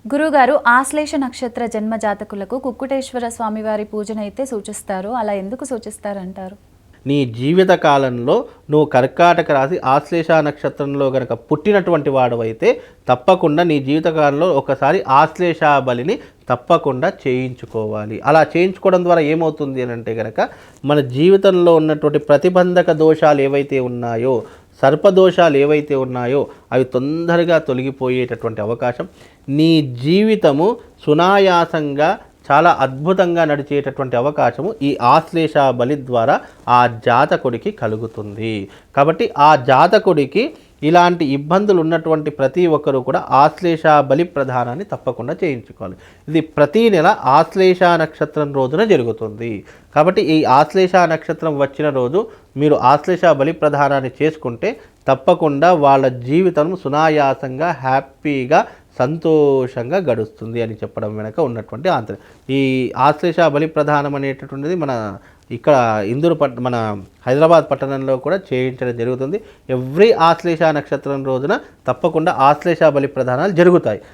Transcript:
గురుగారు ఆశ్లేష నక్షత్ర జన్మ జాతకులకు కుక్కుటేశ్వర స్వామివారి పూజనైతే సూచిస్తారు. అలా ఎందుకు సూచిస్తారంటారు? నీ జీవిత కాలంలో నువ్వు కర్కాటక రాశి ఆశ్లేష నక్షత్రంలో గనక పుట్టినటువంటి వాడవైతే తప్పకుండా నీ జీవితకాలంలో ఒకసారి ఆశ్లేష బలిని తప్పకుండా చేయించుకోవాలి. అలా చేయించుకోవడం ద్వారా ఏమవుతుంది అని అంటే కనుక మన జీవితంలో ఉన్నటువంటి ప్రతిబంధక దోషాలు ఏవైతే ఉన్నాయో, సర్పదోషాలు ఏవైతే ఉన్నాయో అవి తొందరగా తొలగిపోయేటటువంటి అవకాశం, నీ జీవితము సునాయాసంగా చాలా అద్భుతంగా నడిచేటటువంటి అవకాశము ఈ ఆశ్లేష బలి ద్వారా ఆ జాతకుడికి కలుగుతుంది. కాబట్టి ఆ జాతకుడికి ఇలాంటి ఇబ్బందులు ఉన్నటువంటి ప్రతి ఒక్కరూ కూడా ఆశ్లేష బలి ప్రధానాన్ని తప్పకుండా చేయించుకోవాలి. ఇది ప్రతీ నెల ఆశ్లేష నక్షత్రం రోజున జరుగుతుంది. కాబట్టి ఈ ఆశ్లేష నక్షత్రం వచ్చిన రోజు మీరు ఆశ్లేష బలి ప్రధానాన్ని చేసుకుంటే తప్పకుండా వాళ్ళ జీవితం సునాయాసంగా హ్యాపీగా సంతోషంగా గడుస్తుంది అని చెప్పడం వెనక ఉన్నటువంటి ఆంతర్యం. ఈ ఆశ్లేష బలి ప్రధానం అనేటటువంటిది మన ఇక్కడ మన హైదరాబాద్ పట్టణంలో కూడా చేయించడం జరుగుతుంది. ఎవ్రీ ఆశ్లేష నక్షత్రం రోజున తప్పకుండా ఆశ్లేష బలి ప్రధానాలు జరుగుతాయి.